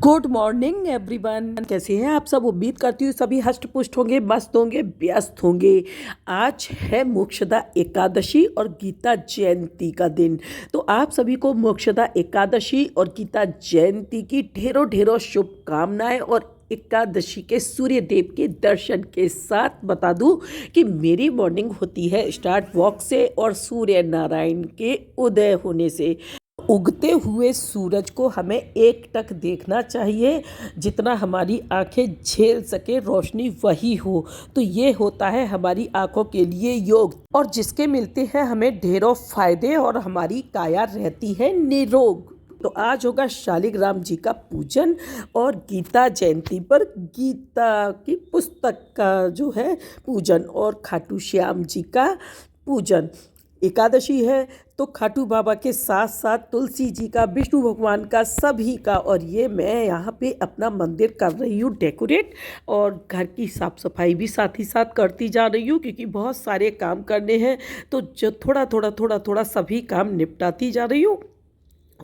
Good morning everyone. कैसे हैं आप सब? उम्मीद करती हूँ सभी हष्ट पुष्ट होंगे, मस्त होंगे, व्यस्त होंगे। आज है मोक्षदा एकादशी और गीता जयंती का दिन। तो आप सभी को मोक्षदा एकादशी और गीता जयंती की ढेरों ढेरों शुभकामनाएं। और एकादशी के सूर्य देव के दर्शन के साथ बता दूं कि मेरी मॉर्निंग होती है स्टार्ट वॉक से और सूर्य नारायण के उदय होने से। उगते हुए सूरज को हमें एकटक देखना चाहिए, जितना हमारी आंखें झेल सके रोशनी वही हो। तो ये होता है हमारी आंखों के लिए योग, और जिसके मिलते हैं हमें ढेरों फायदे और हमारी काया रहती है निरोग। तो आज होगा शालिग्राम जी का पूजन और गीता जयंती पर गीता की पुस्तक का जो है पूजन और खाटू श्याम जी का पूजन। एकादशी है तो खाटू बाबा के साथ साथ तुलसी जी का, विष्णु भगवान का, सभी का। और ये मैं यहाँ पे अपना मंदिर कर रही हूँ डेकोरेट, और घर की साफ़ सफाई भी साथ ही साथ करती जा रही हूँ, क्योंकि बहुत सारे काम करने हैं। तो जो थोड़ा थोड़ा सभी काम निपटाती जा रही हूँ।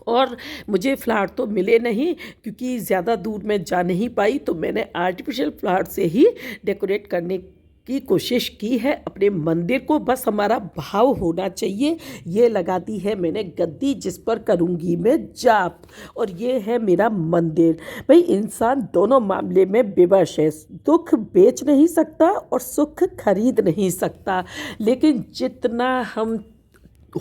और मुझे फ्लावर तो मिले नहीं, क्योंकि ज़्यादा दूर मैं जा नहीं पाई, तो मैंने आर्टिफिशियल फ्लावर से ही डेकोरेट करने की कोशिश की है अपने मंदिर को। बस हमारा भाव होना चाहिए। ये लगा दी है मैंने गद्दी, जिस पर करूँगी मैं जाप, और ये है मेरा मंदिर। भाई, इंसान दोनों मामले में विवश है। दुख बेच नहीं सकता और सुख खरीद नहीं सकता, लेकिन जितना हम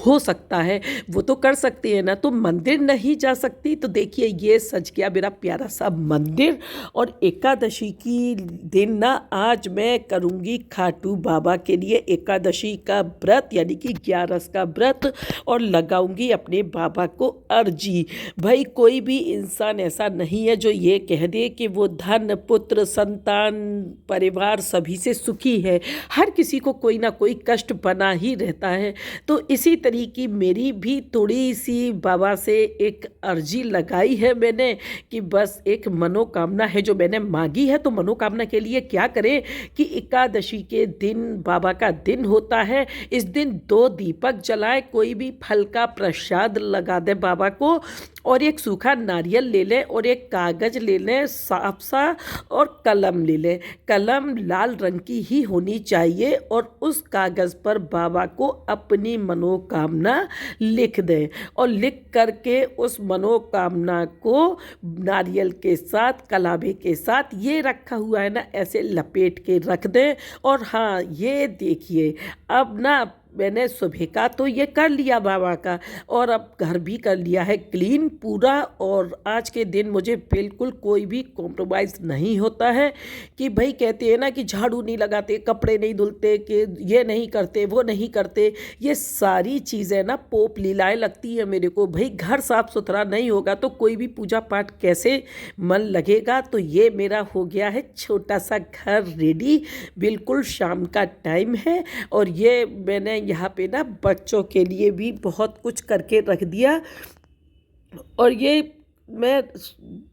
हो सकता है वो तो कर सकती है ना। तो मंदिर नहीं जा सकती, तो देखिए ये सज गया मेरा प्यारा सा मंदिर। और एकादशी की दिन ना आज मैं करूँगी खाटू बाबा के लिए एकादशी का व्रत, यानी कि 11 का व्रत, और लगाऊंगी अपने बाबा को अर्जी। भाई, कोई भी इंसान ऐसा नहीं है जो ये कह दे कि वो धन, पुत्र, संतान, परिवार सभी से सुखी है। हर किसी को कोई ना कोई कष्ट बना ही रहता है। तो इसी तरीके मेरी भी थोड़ी सी बाबा से एक अर्जी लगाई है मैंने, कि बस एक मनोकामना है जो मैंने मांगी है। तो मनोकामना के लिए क्या करें कि एकादशी के दिन बाबा का दिन होता है, इस दिन 2 दीपक जलाए, कोई भी फल का प्रसाद लगा दे बाबा को, और एक सूखा नारियल ले लें, और एक कागज़ ले लें साफ सा, और कलम ले लें। कलम लाल रंग की ही होनी चाहिए, और उस कागज़ पर बाबा को अपनी मनोकामना लिख दें, और लिख करके उस मनोकामना को नारियल के साथ, कलावे के साथ, ये रखा हुआ है ना, ऐसे लपेट के रख दें। और हाँ, ये देखिए, अब ना मैंने सुबह का तो ये कर लिया बाबा का, और अब घर भी कर लिया है क्लीन पूरा। और आज के दिन मुझे बिल्कुल कोई भी कॉम्प्रोमाइज़ नहीं होता है, कि भाई कहते हैं ना कि झाड़ू नहीं लगाते, कपड़े नहीं धुलते, कि ये नहीं करते, वो नहीं करते। ये सारी चीज़ें ना पोप लीलाएं लगती है मेरे को। भाई, घर साफ सुथरा नहीं होगा तो कोई भी पूजा पाठ कैसे मन लगेगा। तो ये मेरा हो गया है छोटा सा घर रेडी, बिल्कुल शाम का टाइम है। और ये मैंने यहाँ पे ना बच्चों के लिए भी बहुत कुछ करके रख दिया, और ये मैं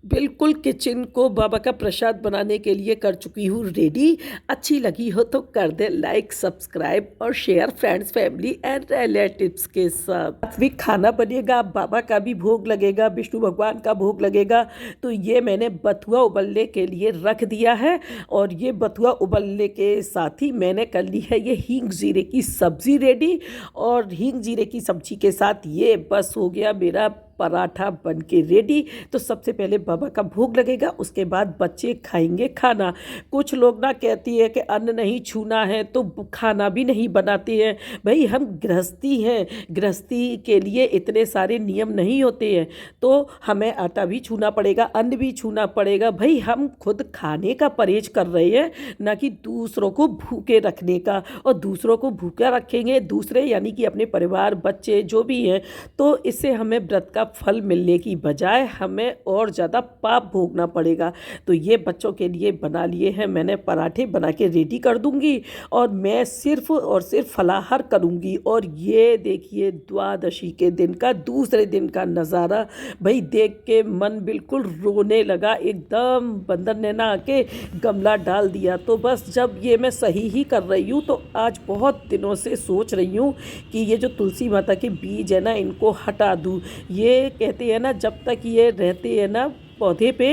बिल्कुल किचन को बाबा का प्रसाद बनाने के लिए कर चुकी हूँ रेडी। अच्छी लगी हो तो कर दे लाइक, सब्सक्राइब और share friends, family and relatives के साथ। भी खाना बनेगा, बाबा का भी भोग लगेगा, विष्णु भगवान का भोग लगेगा। तो ये मैंने बथुआ उबलने के लिए रख दिया है, और ये बथुआ उबलने के साथ ही मैंने कर ली है ये हींग जीरे की सब्ज़ी रेडी। और हींग जीरे की सब्ज़ी के साथ ये बस हो गया मेरा पराठा बन के रेडी। तो सबसे पहले बाबा का भोग लगेगा, उसके बाद बच्चे खाएंगे खाना। कुछ लोग ना कहती है कि अन्न नहीं छूना है तो खाना भी नहीं बनाते हैं। भाई, हम गृहस्थी हैं, गृहस्थी के लिए इतने सारे नियम नहीं होते हैं। तो हमें आटा भी छूना पड़ेगा, अन्न भी छूना पड़ेगा। भाई, हम खुद खाने का परहेज कर रहे हैं, ना कि दूसरों को भूखे रखने का। और दूसरों को भूखा रखेंगे, दूसरे यानी कि अपने परिवार, बच्चे जो भी हैं, तो इससे हमें व्रत का फल मिलने की बजाय हमें और ज़्यादा पाप भोगना पड़ेगा। तो ये बच्चों के लिए बना लिए हैं मैंने, पराठे बना के रेडी कर दूंगी, और मैं सिर्फ और सिर्फ फलाहार करूंगी। और ये देखिए द्वादशी के दिन का, दूसरे दिन का नज़ारा, भाई देख के मन बिल्कुल रोने लगा एकदम। बंदर ने ना आके गमला डाल दिया। तो बस जब ये मैं सही ही कर रही हूँ, तो आज बहुत दिनों से सोच रही हूँ कि ये जो तुलसी माता के बीज है ना, इनको हटा दूँ। ये कहते हैं ना, जब तक ये रहते हैं ना पौधे पे,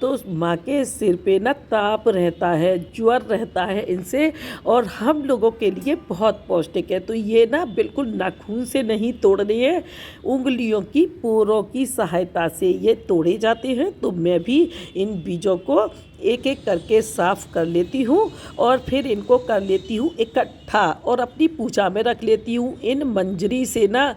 तो माँ के सिर पे ना ताप रहता है, ज्वर रहता है इनसे, और हम लोगों के लिए बहुत पौष्टिक है। तो ये ना बिल्कुल नाखून से नहीं तोड़ने हैं, उंगलियों की पोरों की सहायता से ये तोड़े जाते हैं। तो मैं भी इन बीजों को एक एक करके साफ़ कर लेती हूँ और फिर इनको कर लेती हूँ इकट्ठा और अपनी पूजा में रख लेती हूँ। इन मंजरी से ना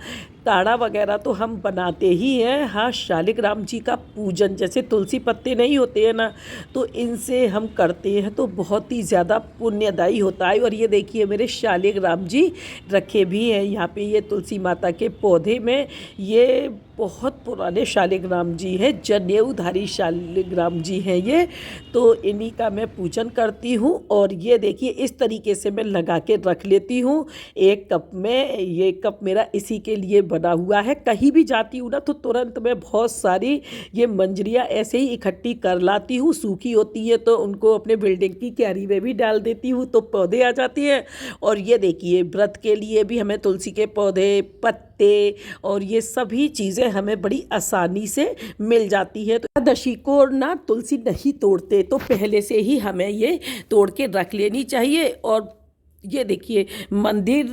काढ़ा वगैरह तो हम बनाते ही हैं। हाँ, शालिग्राम जी का पूजन, जैसे तुलसी पत्ते नहीं होते हैं ना, तो इनसे हम करते हैं तो बहुत ही ज़्यादा पुण्यदायी होता है। और ये देखिए मेरे शालिग्राम जी रखे भी हैं यहाँ पे, ये तुलसी माता के पौधे में। ये बहुत पुराने शालिग्राम जी हैं, जनेऊधारी शालिग्राम जी हैं ये। तो इन्हीं का मैं पूजन करती हूँ। और ये देखिए इस तरीके से मैं लगा के रख लेती हूँ एक कप में। ये कप मेरा इसी के लिए बना हुआ है। कहीं भी जाती हूँ ना तो तुरंत मैं बहुत सारी ये मंजरियाँ ऐसे ही इकट्ठी कर लाती हूँ। सूखी होती है तो उनको अपने बिल्डिंग की क्यारी में भी डाल देती हूँ तो पौधे आ जाती हैं। और ये देखिए व्रत के लिए भी हमें तुलसी के पौधे, पत्ते और ये सभी चीज़ें हमें बड़ी आसानी से मिल जाती है। तो एकादशी को ना तुलसी नहीं तोड़ते तो पहले से ही हमें ये तोड़ के रख लेनी चाहिए। और ये देखिए मंदिर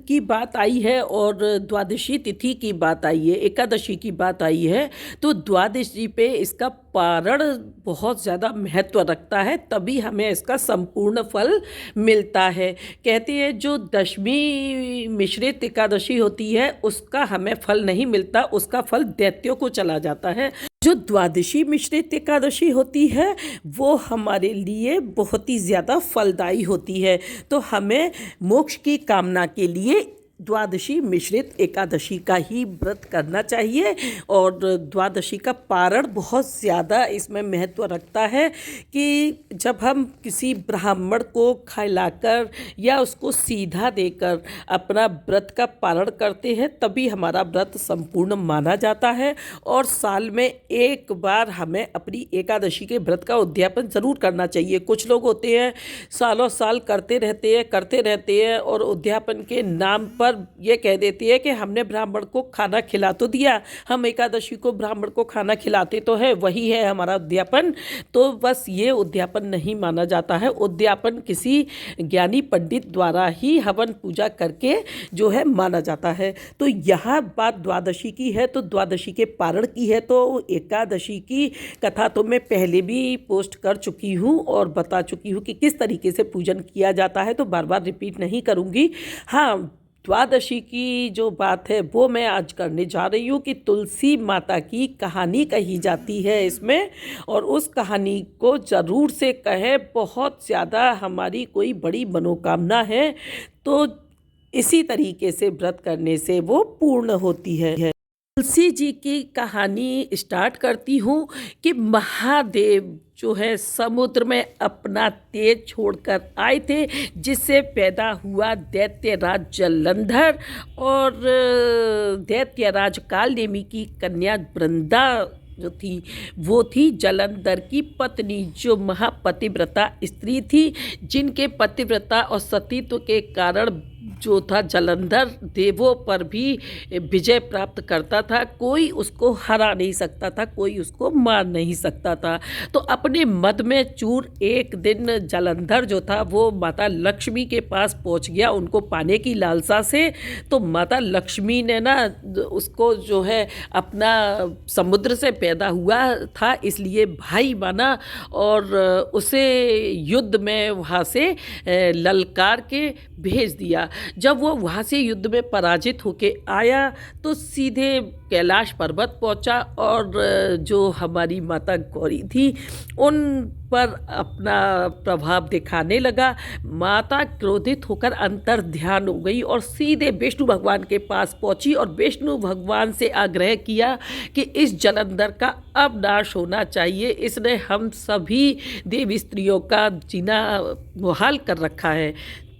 की बात आई है और द्वादशी तिथि की बात आई है, एकादशी की बात आई है, तो द्वादशी पे इसका पारण बहुत ज़्यादा महत्व रखता है, तभी हमें इसका संपूर्ण फल मिलता है। कहते हैं जो दशमी मिश्रित एकादशी होती है उसका हमें फल नहीं मिलता, उसका फल दैत्यों को चला जाता है। जो द्वादशी मिश्रित एकादशी होती है वो हमारे लिए बहुत ही ज़्यादा फलदायी होती है। तो हमें मोक्ष की कामना के लिए द्वादशी मिश्रित एकादशी का ही व्रत करना चाहिए। और द्वादशी का पारण बहुत ज़्यादा इसमें महत्व रखता है कि जब हम किसी ब्राह्मण को खिलाकर या उसको सीधा देकर अपना व्रत का पारण करते हैं तभी हमारा व्रत संपूर्ण माना जाता है। और साल में एक बार हमें अपनी एकादशी के व्रत का उद्यापन ज़रूर करना चाहिए। कुछ लोग होते हैं सालों साल करते रहते हैं और उद्यापन के नाम पर ये कह देती है कि हमने ब्राह्मण को खाना खिला तो दिया, हम एकादशी को ब्राह्मण को खाना खिलाते तो है, वही है हमारा उद्यापन। तो बस ये उद्यापन नहीं माना जाता है। उद्यापन किसी ज्ञानी पंडित द्वारा ही हवन पूजा करके जो है माना जाता है। तो यहाँ बात द्वादशी की है तो द्वादशी के पारण की है। तो एकादशी की कथा तो मैं पहले भी पोस्ट कर चुकी हूँ और बता चुकी हूँ कि किस तरीके से पूजन किया जाता है, तो बार बार रिपीट नहीं करूँगी। हाँ, द्वादशी की जो बात है वो मैं आज करने जा रही हूँ कि तुलसी माता की कहानी कही जाती है इसमें, और उस कहानी को ज़रूर से कहे। बहुत ज़्यादा हमारी कोई बड़ी मनोकामना है तो इसी तरीके से व्रत करने से वो पूर्ण होती है। तुलसी जी की कहानी स्टार्ट करती हूँ कि महादेव जो है समुद्र में अपना तेज छोड़कर आए थे, जिससे पैदा हुआ दैत्यराज जलंधर। और दैत्यराज कालनेमी की कन्या वृंदा जो थी वो थी जलंधर की पत्नी, जो महापतिव्रता स्त्री थी, जिनके पतिव्रता और सतीत्व के कारण जो था जलंधर देवों पर भी विजय प्राप्त करता था। कोई उसको हरा नहीं सकता था, कोई उसको मार नहीं सकता था। तो अपने मद में चूर एक दिन जलंधर जो था वो माता लक्ष्मी के पास पहुंच गया उनको पाने की लालसा से। तो माता लक्ष्मी ने ना उसको जो है अपना समुद्र से पैदा हुआ था इसलिए भाई माना और उसे युद्ध में वहाँ से ललकार के भेज दिया। जब वो वहाँ से युद्ध में पराजित होके आया तो सीधे कैलाश पर्वत पहुँचा और जो हमारी माता गौरी थी उन पर अपना प्रभाव दिखाने लगा। माता क्रोधित होकर अंतर ध्यान हो गई और सीधे विष्णु भगवान के पास पहुंची और विष्णु भगवान से आग्रह किया कि इस जलंधर का अब नाश होना चाहिए, इसने हम सभी देवी स्त्रियों का जीना मुहाल कर रखा है।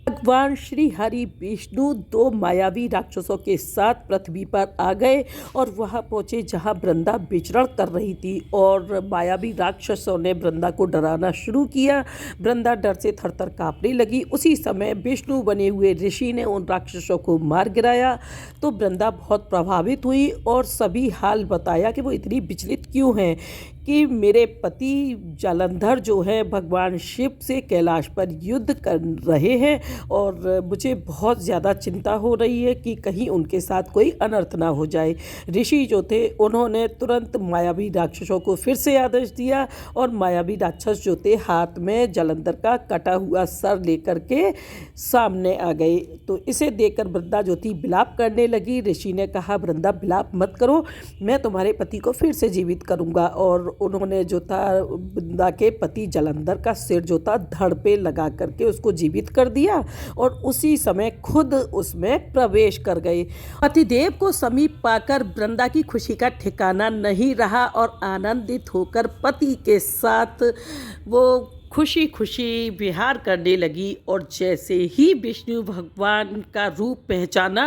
भगवान श्री हरि विष्णु दो मायावी राक्षसों के साथ पृथ्वी पर आ गए और वहां पहुंचे जहां वृंदा विचरण कर रही थी। और मायावी राक्षसों ने वृंदा को डराना शुरू किया। वृंदा डर से थरथर कांपने लगी। उसी समय विष्णु बने हुए ऋषि ने उन राक्षसों को मार गिराया। तो वृंदा बहुत प्रभावित हुई और सभी हाल बताया कि वो इतनी विचलित क्यों हैं, कि मेरे पति जालंधर जो है भगवान शिव से कैलाश पर युद्ध कर रहे हैं और मुझे बहुत ज़्यादा चिंता हो रही है कि कहीं उनके साथ कोई अनर्थ ना हो जाए। ऋषि जो थे उन्होंने तुरंत मायावी राक्षसों को फिर से आदेश दिया और मायावी राक्षस जो थे हाथ में जालंधर का कटा हुआ सर लेकर के सामने आ गए। तो इसे देखकर वृंदा जो थी विलाप करने लगी। ऋषि ने कहा, वृंदा विलाप मत करो, मैं तुम्हारे पति को फिर से जीवित करूंगा। और उन्होंने जो था वृंदा के पति जालंधर का सिर जो था धड़ पे लगा करके उसको जीवित कर दिया और उसी समय खुद उसमें प्रवेश कर गए। पतिदेव को समीप पाकर वृंदा की खुशी का ठिकाना नहीं रहा और आनंदित होकर पति के साथ वो खुशी खुशी विहार करने लगी। और जैसे ही विष्णु भगवान का रूप पहचाना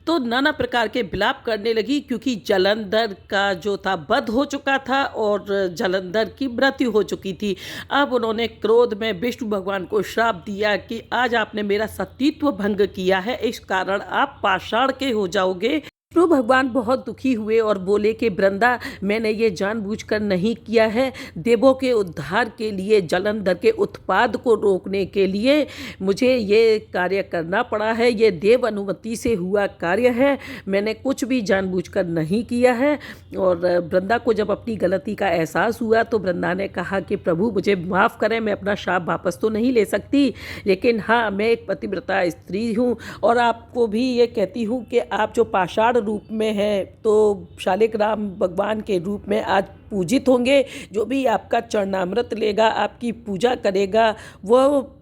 तो नाना प्रकार के विलाप करने लगी, क्योंकि जालंधर का जो था वध हो चुका था और जालंधर की मृत्यु हो चुकी थी। अब उन्होंने क्रोध में विष्णु भगवान को श्राप दिया कि आज आपने मेरा सतीत्व भंग किया है, इस कारण आप पाषाण के हो जाओगे। विष्णु भगवान बहुत दुखी हुए और बोले कि वृंदा, मैंने ये जानबूझकर नहीं किया है। देवों के उद्धार के लिए, जालंधर के उत्पाद को रोकने के लिए मुझे ये कार्य करना पड़ा है। ये देव अनुमति से हुआ कार्य है, मैंने कुछ भी जानबूझकर नहीं किया है। और वृंदा को जब अपनी गलती का एहसास हुआ तो वृंदा ने कहा कि प्रभु मुझे माफ़ करें, मैं अपना श्राप वापस तो नहीं ले सकती, लेकिन हाँ, मैं एक पतिव्रता स्त्री हूँ और आपको भी ये कहती हूँ कि आप जो पाषाण रूप में है तो शालिग्राम भगवान के रूप में आज पूजित होंगे। जो भी आपका चरणामृत लेगा, आपकी पूजा करेगा, वो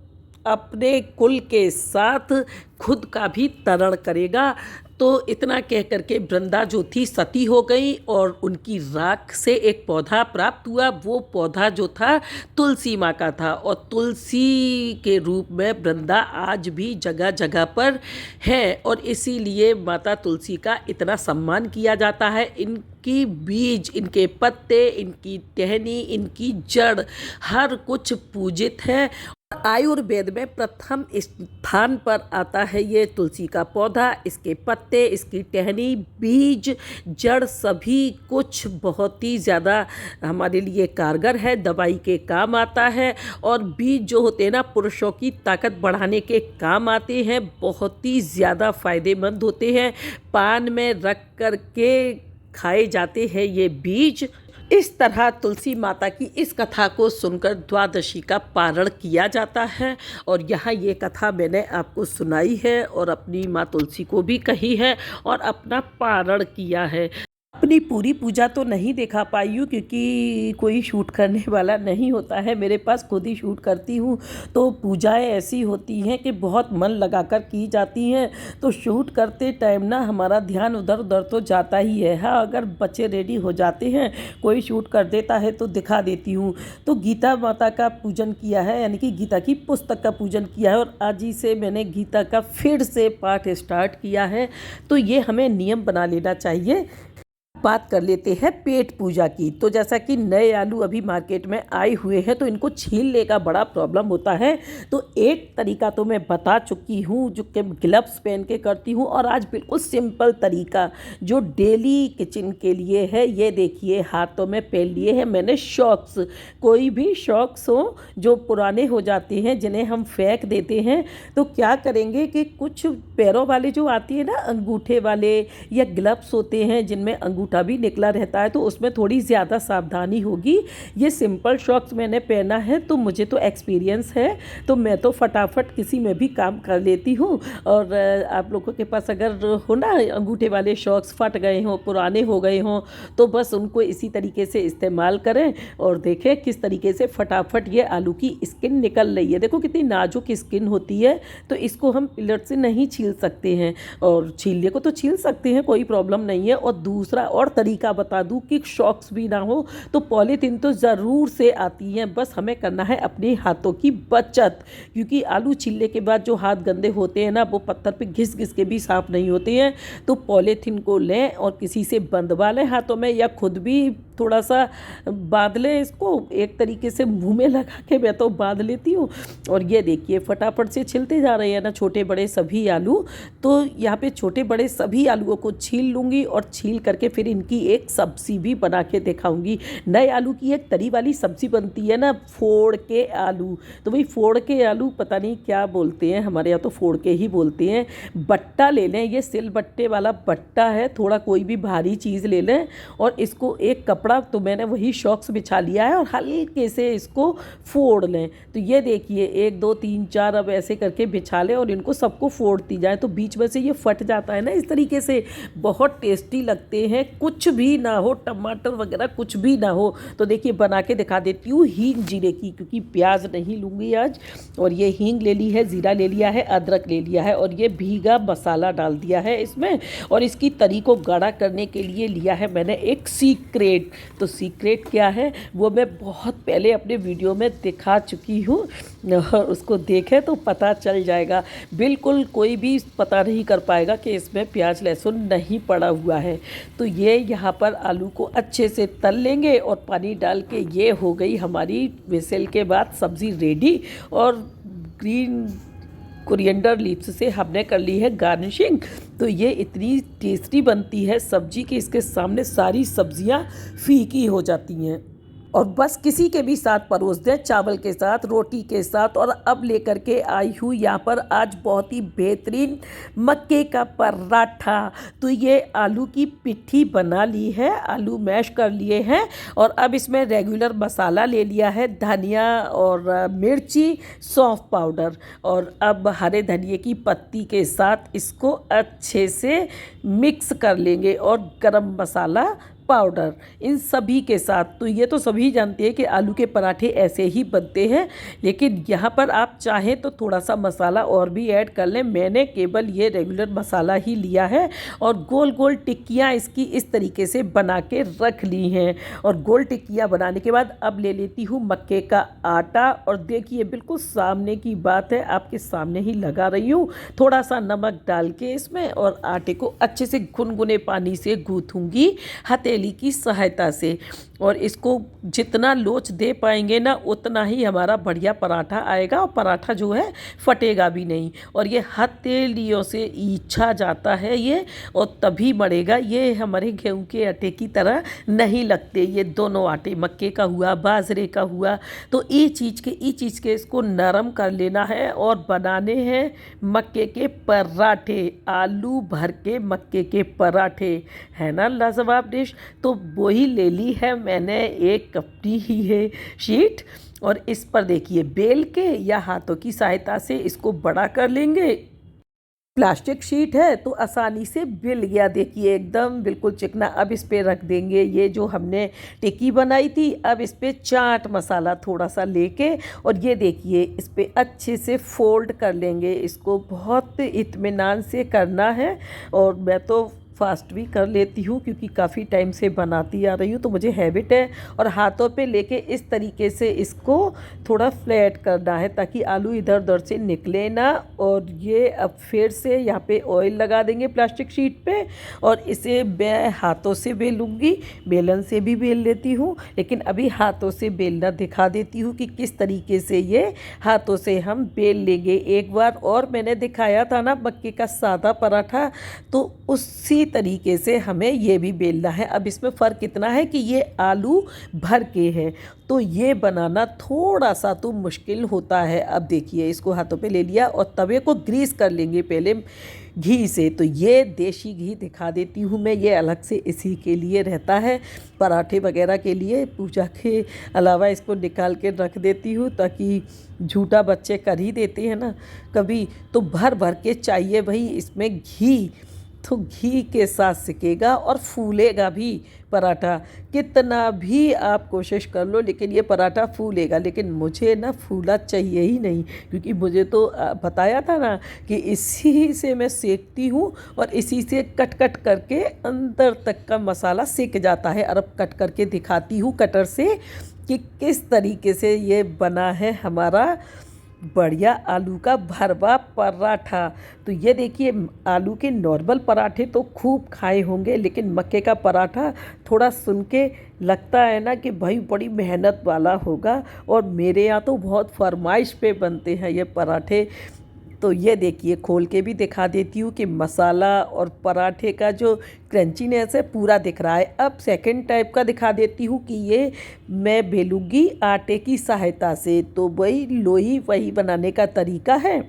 अपने कुल के साथ खुद का भी तरण करेगा। तो इतना कह करके वृंदा जो थी सती हो गई और उनकी राख से एक पौधा प्राप्त हुआ। वो पौधा जो था तुलसी माँ का था और तुलसी के रूप में वृंदा आज भी जगह जगह पर है और इसीलिए माता तुलसी का इतना सम्मान किया जाता है। इनकी बीज, इनके पत्ते, इनकी टहनी, इनकी जड़, हर कुछ पूजित है। आयुर्वेद में प्रथम स्थान पर आता है ये तुलसी का पौधा, इसके पत्ते, इसकी टहनी, बीज, जड़, सभी कुछ बहुत ही ज़्यादा हमारे लिए कारगर है, दवाई के काम आता है। और बीज जो होते हैं ना, पुरुषों की ताकत बढ़ाने के काम आते हैं, बहुत ही ज़्यादा फायदेमंद होते हैं। पान में रख कर के खाए जाते हैं ये बीज। इस तरह तुलसी माता की इस कथा को सुनकर द्वादशी का पारण किया जाता है और यहाँ ये कथा मैंने आपको सुनाई है और अपनी माँ तुलसी को भी कही है और अपना पारण किया है। अपनी पूरी पूजा तो नहीं दिखा पाई हूँ क्योंकि कोई शूट करने वाला नहीं होता है मेरे पास, खुद ही शूट करती हूँ। तो पूजाएं ऐसी होती हैं कि बहुत मन लगाकर की जाती हैं, तो शूट करते टाइम ना हमारा ध्यान उधर उधर तो जाता ही है। हाँ, अगर बच्चे रेडी हो जाते हैं, कोई शूट कर देता है तो दिखा देती हूँ। तो गीता माता का पूजन किया है, यानी कि गीता की पुस्तक का पूजन किया है और आज ही से मैंने गीता का फिर से पाठ स्टार्ट किया है। तो ये हमें नियम बना लेना चाहिए। बात कर लेते हैं पेट पूजा की। तो जैसा कि नए आलू अभी मार्केट में आए हुए हैं तो इनको छीलने का बड़ा प्रॉब्लम होता है। तो एक तरीका तो मैं बता चुकी हूँ जो कि ग्लव्स पहन के करती हूँ, और आज बिल्कुल सिंपल तरीका जो डेली किचन के लिए है। ये देखिए, हाथों में पहन लिए हैं मैंने शॉक्स। कोई भी शॉक्स हो जो पुराने हो जाते हैं, जिन्हें हम फेंक देते हैं, तो क्या करेंगे कि कुछ पैरों वाले जो आती है ना, अंगूठे वाले या ग्लव्स होते हैं जिनमें अंगूठा भी निकला रहता है, तो उसमें थोड़ी ज़्यादा सावधानी होगी। ये सिंपल शॉक्स मैंने पहना है तो मुझे तो एक्सपीरियंस है, तो मैं तो फटाफट किसी में भी काम कर लेती हूँ। और आप लोगों के पास अगर हो ना अंगूठे वाले शॉक्स, फट गए हों, पुराने हो गए हों, तो बस उनको इसी तरीके से इस्तेमाल करें और देखें किस तरीके से फटाफट ये आलू की स्किन निकल रही है। देखो कितनी नाजुक स्किन होती है, तो इसको हम पिलर से नहीं छील सकते हैं, और छीलने को तो छील सकते हैं, कोई प्रॉब्लम नहीं है। और दूसरा और तरीका बता दूं कि शॉक्स भी ना हो तो पॉलीथीन तो ज़रूर से आती हैं, बस हमें करना है अपने हाथों की बचत। क्योंकि आलू छीलने के बाद जो हाथ गंदे होते हैं ना, वो पत्थर पे घिस घिस के भी साफ नहीं होते हैं। तो पॉलीथीन को लें और किसी से बंधवा लें हाथों में, या खुद भी थोड़ा सा बांध लें इसको। एक तरीके से मुंह में लगा के मैं तो बांध लेती हूँ। और ये देखिए फटाफट से छिलते जा रहे हैं ना छोटे बड़े सभी आलू। तो यहाँ पे छोटे बड़े सभी आलूओं को छील लूँगी और छील करके फिर फिर इनकी एक सब्ज़ी भी बना के दिखाऊंगी। नए आलू की एक तरी वाली सब्ज़ी बनती है ना, फोड़ के आलू। तो भाई फोड़ के आलू पता नहीं क्या बोलते हैं, हमारे यहाँ तो फोड़ के ही बोलते हैं। बट्टा ले लें, ये सिल बट्टे वाला बट्टा है, थोड़ा कोई भी भारी चीज़ ले लें और इसको एक कपड़ा, तो मैंने वही शॉक्स बिछा लिया है, और हल्के से इसको फोड़ लें। तो ये देखिए 1 2 3 4 अब ऐसे करके बिछा लें और इनको सबको फोड़ती जाए तो बीच में से ये फट जाता है ना इस तरीके से। बहुत टेस्टी लगते हैं, कुछ भी ना हो, टमाटर वगैरह कुछ भी ना हो। तो देखिए बना के दिखा देती हूँ हींग जीरे की, क्योंकि प्याज नहीं लूँगी आज। और ये हींग ले ली है, ज़ीरा ले लिया है, अदरक ले लिया है और ये भीगा मसाला डाल दिया है इसमें। और इसकी तरी को गाढ़ा करने के लिए लिया है मैंने एक सीक्रेट। तो सीक्रेट क्या है वो मैं बहुत पहले अपने वीडियो में दिखा चुकी हूँ, और उसको देखें तो पता चल जाएगा। बिल्कुल कोई भी पता नहीं कर पाएगा कि इसमें प्याज लहसुन नहीं पड़ा हुआ है। तो ये यहाँ पर आलू को अच्छे से तल लेंगे और पानी डाल के, ये हो गई हमारी विसल के बाद सब्ज़ी रेडी। और ग्रीन कोरिएंडर लीव्स से हमने कर ली है गार्निशिंग। तो ये इतनी टेस्टी बनती है सब्जी कि इसके सामने सारी सब्जियां फीकी हो जाती हैं। और बस किसी के भी साथ परोस दें, चावल के साथ, रोटी के साथ। और अब लेकर के आई हूँ यहाँ पर आज बहुत ही बेहतरीन मक्के का पराठा। तो ये आलू की पिट्ठी बना ली है, आलू मैश कर लिए हैं और अब इसमें रेगुलर मसाला ले लिया है, धनिया और मिर्ची, सौंफ पाउडर। और अब हरे धनिए की पत्ती के साथ इसको अच्छे से मिक्स कर लेंगे और गरम मसाला पाउडर इन सभी के साथ। तो ये तो सभी जानते हैं कि आलू के पराठे ऐसे ही बनते हैं, लेकिन यहाँ पर आप चाहें तो थोड़ा सा मसाला और भी ऐड कर लें। मैंने केवल ये रेगुलर मसाला ही लिया है और गोल गोल टिक्कियाँ इसकी इस तरीके से बना के रख ली हैं। और गोल टिक्कियाँ बनाने के बाद अब ले लेती हूँ मक्के का आटा। और देखिए बिल्कुल सामने की बात है, आपके सामने ही लगा रही हूँ, थोड़ा सा नमक डाल के इसमें, और आटे को अच्छे से गुनगुने पानी से गूँथूँगी हथेली की सहायता से। और इसको जितना लोच दे पाएंगे ना उतना ही हमारा बढ़िया पराठा आएगा, और पराठा जो है फटेगा भी नहीं। और ये हथेलियों से ईंचा जाता है ये, और तभी मरेगा। ये हमारे गेहूं के आटे की तरह नहीं लगते ये दोनों आटे, मक्के का हुआ, बाजरे का हुआ। तो ये चीज़ के इसको नरम कर लेना है और बनाने हैं मक्के के पराठे, आलू भर के मक्के के पराठे, है ना लाजवाब डिश। तो वही ले ली है मैंने, एक कपड़ी ही है शीट, और इस पर देखिए बेल के या हाथों की सहायता से इसको बड़ा कर लेंगे। प्लास्टिक शीट है तो आसानी से बेल गया, देखिए एकदम बिल्कुल चिकना। अब इस पे रख देंगे ये जो हमने टिक्की बनाई थी। अब इस पे चाट मसाला थोड़ा सा लेके, और ये देखिए इस पे अच्छे से फोल्ड कर लेंगे। इसको बहुत इत्मीनान से करना है, और मैं तो फास्ट भी कर लेती हूँ क्योंकि काफ़ी टाइम से बनाती आ रही हूँ, तो मुझे हैबिट है। और हाथों पे लेके इस तरीके से इसको थोड़ा फ्लैट करना है ताकि आलू इधर उधर से निकले ना। और ये अब फिर से यहाँ पे ऑयल लगा देंगे प्लास्टिक शीट पे, और इसे मैं हाथों से बेलूँगी, बेलन से भी बेल लेती हूँ, लेकिन अभी हाथों से बेलना दिखा देती हूँ कि किस तरीके से ये हाथों से हम बेल लेंगे। एक बार और मैंने दिखाया था ना मक्के का सादा पराठा, तो उसी तरीके से हमें ये भी बेलना है। अब इसमें फ़र्क इतना है कि ये आलू भर के हैं, तो ये बनाना थोड़ा सा तो मुश्किल होता है। अब देखिए इसको हाथों पे ले लिया और तवे को ग्रीस कर लेंगे पहले घी से। तो ये देसी घी दिखा देती हूँ मैं, ये अलग से इसी के लिए रहता है, पराठे वगैरह के लिए। पूजा के अलावा इसको निकाल के रख देती हूँ ताकि झूठा बच्चे कर ही देते हैं ना कभी, तो भर भर के चाहिए भाई इसमें घी। तो घी के साथ सिकेगा और फूलेगा भी पराठा। कितना भी आप कोशिश कर लो लेकिन ये पराठा फूलेगा, लेकिन मुझे ना फूला चाहिए ही नहीं, क्योंकि मुझे तो बताया था ना कि इसी से मैं सेकती हूँ और इसी से कट कट करके अंदर तक का मसाला सेक जाता है। और अब कट करके दिखाती हूँ कटर से कि किस तरीके से ये बना है हमारा बढ़िया आलू का भरवा पराठा। तो ये देखिए आलू के नॉर्मल पराठे तो खूब खाए होंगे, लेकिन मक्के का पराठा थोड़ा सुन के लगता है ना कि भाई बड़ी मेहनत वाला होगा। और मेरे यहाँ तो बहुत फरमाइश पे बनते हैं ये पराठे। तो ये देखिए खोल के भी दिखा देती हूँ कि मसाला और पराठे का जो क्रंचीनेस है पूरा दिख रहा है। अब सेकंड टाइप का दिखा देती हूँ कि ये मैं बेलूँगी आटे की सहायता से। तो वही लोई वही बनाने का तरीका है।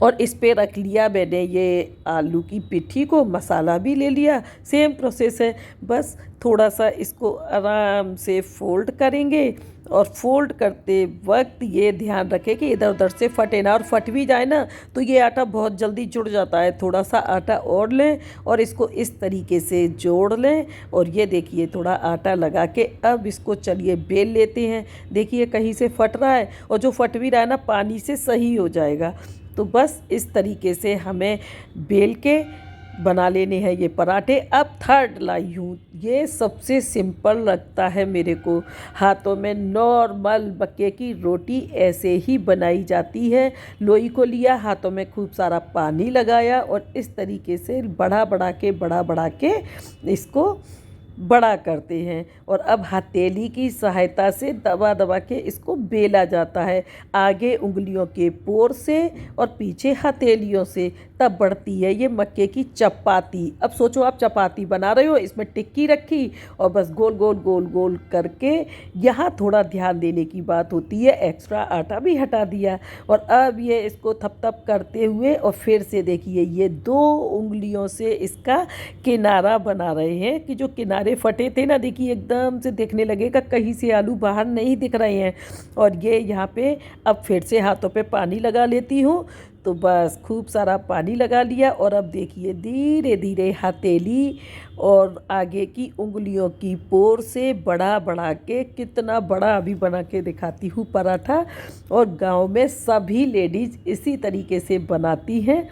और इस पे रख लिया मैंने ये आलू की पिट्ठी को, मसाला भी ले लिया। सेम प्रोसेस है, बस थोड़ा सा इसको आराम से फोल्ड करेंगे। और फोल्ड करते वक्त ये ध्यान रखें कि इधर उधर से फटे ना, और फट भी जाए ना तो ये आटा बहुत जल्दी जुड़ जाता है। थोड़ा सा आटा और लें और इसको इस तरीके से जोड़ लें। और ये देखिए थोड़ा आटा लगा के अब इसको चलिए बेल लेते हैं। देखिए कहीं से फट रहा है, और जो फट भी रहा है ना पानी से सही हो जाएगा। तो बस इस तरीके से हमें बेल के बना लेने हैं ये पराठे। अब थर्ड लाई हूँ, ये सबसे सिंपल लगता है मेरे को। हाथों में नॉर्मल मक्के की रोटी ऐसे ही बनाई जाती है। लोई को लिया, हाथों में खूब सारा पानी लगाया और इस तरीके से बड़ा के इसको बड़ा करते हैं। और अब हथेली की सहायता से दबा दबा के इसको बेला जाता है, आगे उंगलियों के पोर से और पीछे हथेलियों से। तब बढ़ती है ये मक्के की चपाती। अब सोचो आप चपाती बना रहे हो, इसमें टिक्की रखी और बस गोल गोल गोल गोल करके। यहाँ थोड़ा ध्यान देने की बात होती है, एक्स्ट्रा आटा भी हटा दिया। और अब ये इसको थप थप करते हुए और फिर से देखिए ये 2 उंगलियों से इसका किनारा बना रहे हैं कि जो किनारे फटे थे ना, देखिए एकदम से देखने लगेगा कहीं से आलू बाहर नहीं दिख रहे हैं। और ये यहाँ पे अब फिर से हाथों पे पानी लगा लेती हूँ। तो बस खूब सारा पानी लगा लिया और अब देखिए धीरे धीरे हथेली और आगे की उंगलियों की पोर से बड़ा के, कितना बड़ा अभी बना के दिखाती हूँ पराठा। और गांव में सभी लेडीज़ इसी तरीके से बनाती हैं।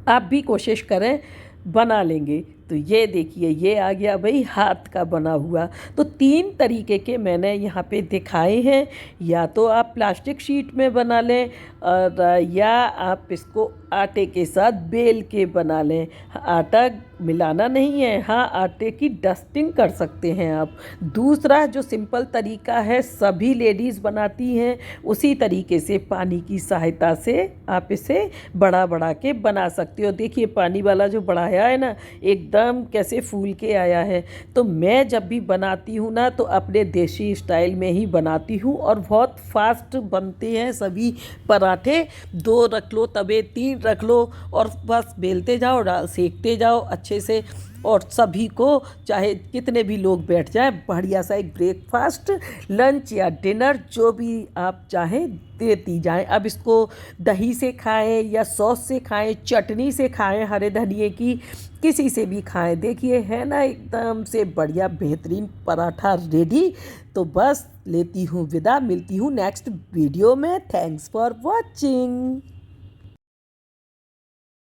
आप भी कोशिश करें, बना लेंगे। तो ये देखिए ये आ गया भाई हाथ का बना हुआ। तो 3 तरीके के मैंने यहाँ पे दिखाए हैं। या तो आप प्लास्टिक शीट में बना लें और या आप इसको आटे के साथ बेल के बना लें। आटा मिलाना नहीं है, हाँ आटे की डस्टिंग कर सकते हैं आप। दूसरा जो सिंपल तरीका है सभी लेडीज़ बनाती हैं, उसी तरीके से पानी की सहायता से आप इसे बड़ा के बना सकते हो। देखिए पानी वाला जो बढ़ाया है ना, एकदम कैसे फूल के आया है। तो मैं जब भी बनाती हूँ ना तो अपने देसी स्टाइल में ही बनाती हूँ और बहुत फास्ट बनते हैं सभी पराठे। 2 रख लो तवे, 3 रख लो और बस बेलते जाओ, सेकते जाओ अच्छे से। और सभी को चाहे कितने भी लोग बैठ जाएं, बढ़िया सा एक ब्रेकफास्ट, लंच या डिनर जो भी आप चाहें देती जाएं। अब इसको दही से खाएं या सॉस से खाएं, चटनी से खाएं, हरे धनिए की, किसी से भी खाएं। देखिए है ना एकदम से बढ़िया बेहतरीन पराठा रेडी। तो बस लेती हूँ विदा, मिलती हूँ नेक्स्ट वीडियो में। Thanks for watching.